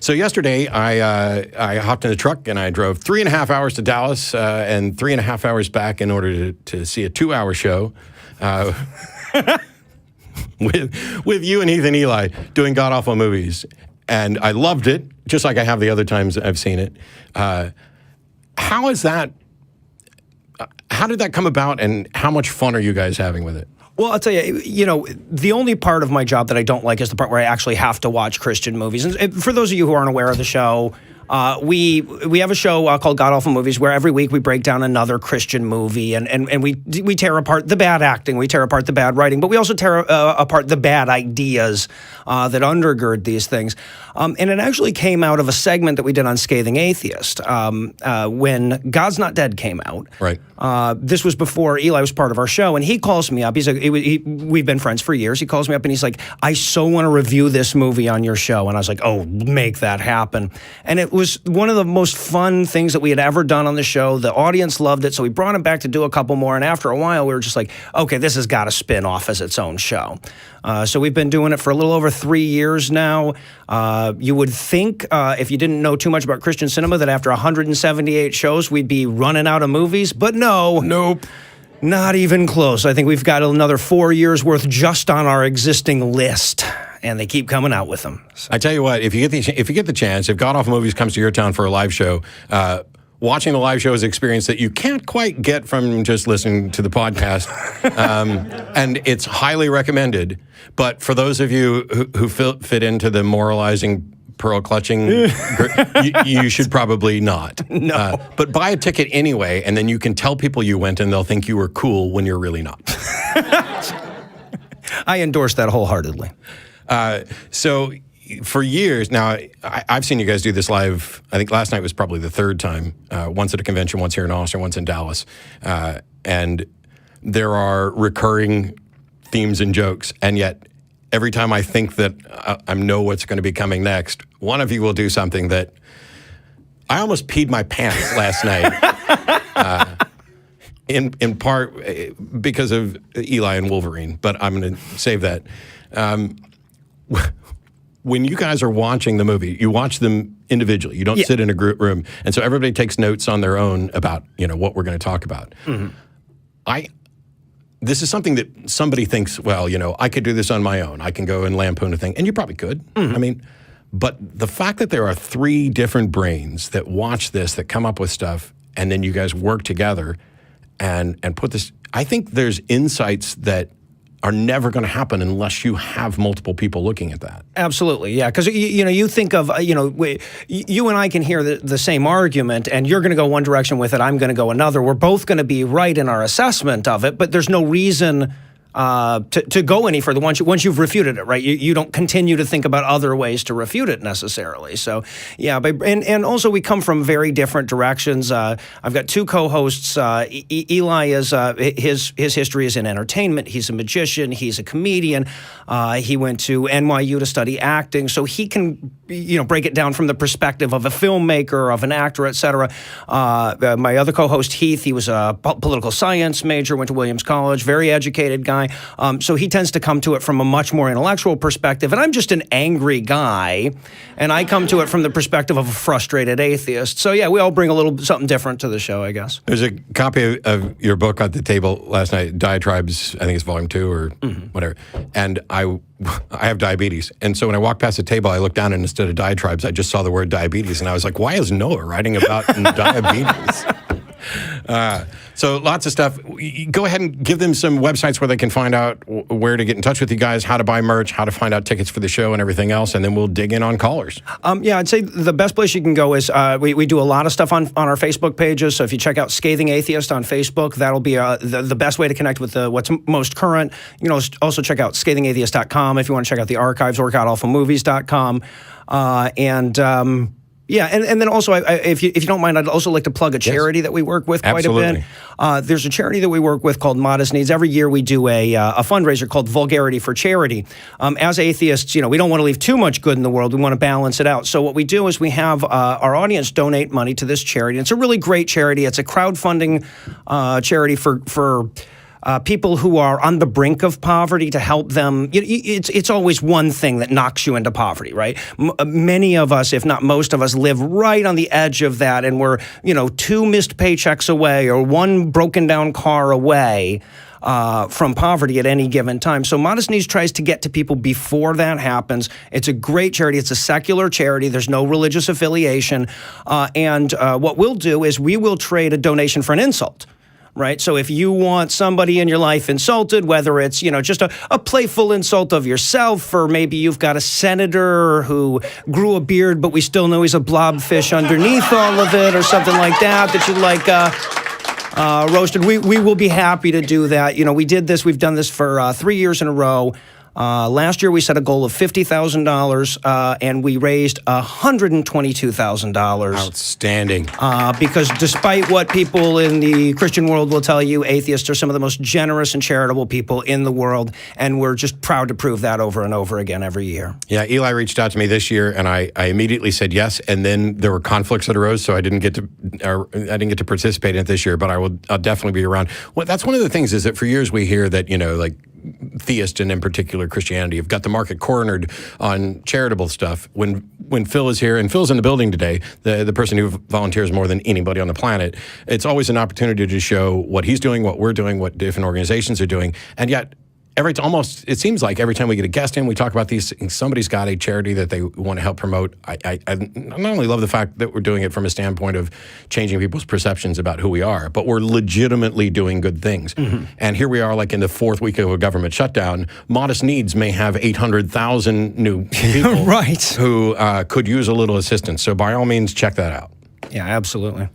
So yesterday, I hopped in the truck and I drove 3.5 hours to Dallas and 3.5 hours back in order to see a 2-hour show with you and Heath and Eli doing god-awful movies. And I loved it, just like I have the other times I've seen it. How is that? How did that come about, and how much fun are you guys having with it? Well, I'll tell you, the only part of my job that I don't like is the part where I actually have to watch Christian movies. And for those of you who aren't aware of the show, we have a show called God Awful Movies, where every week we break down another Christian movie, and we tear apart the bad acting, we tear apart the bad writing, but we also tear apart the bad ideas that undergird these things. And it actually came out of a segment that we did on Scathing Atheist when God's Not Dead came out. Right. This was before Eli was part of our show, and he calls me up. We've been friends for years. He calls me up and he's like, "I so want to review this movie on your show." And I was like, "Oh, make that happen." And it was one of the most fun things that we had ever done on the show. The audience loved it, so we brought him back to do a couple more. And after a while, we were just like, "Okay, this has got to spin off as its own show." So we've been doing it for a little over 3 years now. You would think, if you didn't know too much about Christian cinema, that after 178 shows, we'd be running out of movies. But no. Nope. Not even close. I think we've got another 4 years worth just on our existing list, and they keep coming out with them. So. I tell you what, if you get the chance, if God Awful Movies comes to your town for a live show, watching the live show is an experience that you can't quite get from just listening to the podcast, and it's highly recommended. But for those of you who fit into the moralizing, pearl-clutching, you should probably not. No. But buy a ticket anyway, and then you can tell people you went, and they'll think you were cool when you're really not. I endorse that wholeheartedly. So for years now, I've seen you guys do this live. I think last night was probably the third time. Once at a convention, once here in Austin, once in Dallas. And there are recurring themes and jokes, and yet every time I think that I know what's going to be coming next, one of you will do something that I almost peed my pants last night. In part because of Eli and Wolverine, but I'm going to save that. When you guys are watching the movie, you watch them individually. You don't sit in a group room, and so everybody takes notes on their own about what we're going to talk about. Mm-hmm. This is something that somebody thinks, well, I could do this on my own. I can go and lampoon a thing, and you probably could. Mm-hmm. I mean, but the fact that there are 3 different brains that watch this, that come up with stuff, and then you guys work together and put this, I think there's insights that are never going to happen unless you have multiple people looking at that. Absolutely, yeah. Because you think of you and I can hear the same argument, and you're going to go one direction with it. I'm going to go another. We're both going to be right in our assessment of it, but there's no reason to go any further once you've refuted it, right? You don't continue to think about other ways to refute it necessarily. So, yeah, and also we come from very different directions. I've got 2 co-hosts. Eli is his history is in entertainment. He's a magician. He's a comedian. He went to NYU to study acting, so he can break it down from the perspective of a filmmaker, of an actor, etc. My other co-host Heath, he was a political science major, went to Williams College, very educated guy. So he tends to come to it from a much more intellectual perspective. And I'm just an angry guy, and I come to it from the perspective of a frustrated atheist. So, yeah, we all bring a little something different to the show, I guess. There's a copy of your book on the table last night, Diatribes, I think it's volume 2 or whatever. And I have diabetes. And so when I walked past the table, I looked down, and instead of diatribes, I just saw the word diabetes. And I was like, why is Noah writing about diabetes? So lots of stuff. Go ahead and give them some websites where they can find out where to get in touch with you guys, how to buy merch, how to find out tickets for the show and everything else, and then we'll dig in on callers. Yeah, I'd say the best place you can go is we do a lot of stuff on our Facebook pages. So if you check out Scathing Atheist on Facebook, that'll be the best way to connect with what's most current. You know, also check out scathingatheist.com if you want to check out the archives, or godawfulmovies.com. Yeah, and then also, if you don't mind, I'd also like to plug a charity that we work with quite a bit. There's a charity that we work with called Modest Needs. Every year we do a fundraiser called Vulgarity for Charity. As atheists, we don't want to leave too much good in the world. We want to balance it out. So what we do is we have our audience donate money to this charity. It's a really great charity. It's a crowdfunding charity for people who are on the brink of poverty, to help them. It's always one thing that knocks you into poverty, right? Many of us, if not most of us, live right on the edge of that, and we're 2 missed paychecks away or 1 broken down car away from poverty at any given time. So Modest Needs tries to get to people before that happens. It's a great charity. It's a secular charity. There's no religious affiliation. And what we'll do is we will trade a donation for an insult. Right? So if you want somebody in your life insulted, whether it's, just a playful insult of yourself, or maybe you've got a senator who grew a beard, but we still know he's a blobfish underneath all of it, or something like that you'd like roasted, we will be happy to do that. We've done this for 3 years in a row. Last year we set a goal of $50,000, and we raised $122,000. Outstanding. Because despite what people in the Christian world will tell you, atheists are some of the most generous and charitable people in the world, and we're just proud to prove that over and over again every year. Yeah, Eli reached out to me this year, and I immediately said yes, and then there were conflicts that arose, so I didn't get to participate in it this year, but I'll definitely be around. Well, that's one of the things, is that for years we hear that, theists, and in particular Christianity, have got the market cornered on charitable stuff. When Phil is here, and Phil's in the building today, the person who volunteers more than anybody on the planet, it's always an opportunity to show what he's doing, what we're doing, what different organizations are doing, and yet it seems like every time we get a guest in, we talk about these things, somebody's got a charity that they want to help promote. I not only love the fact that we're doing it from a standpoint of changing people's perceptions about who we are, but we're legitimately doing good things. Mm-hmm. And here we are, like in the 4th week of a government shutdown. Modest Needs may have 800,000 new people right. who could use a little assistance. So by all means, check that out. Yeah, absolutely.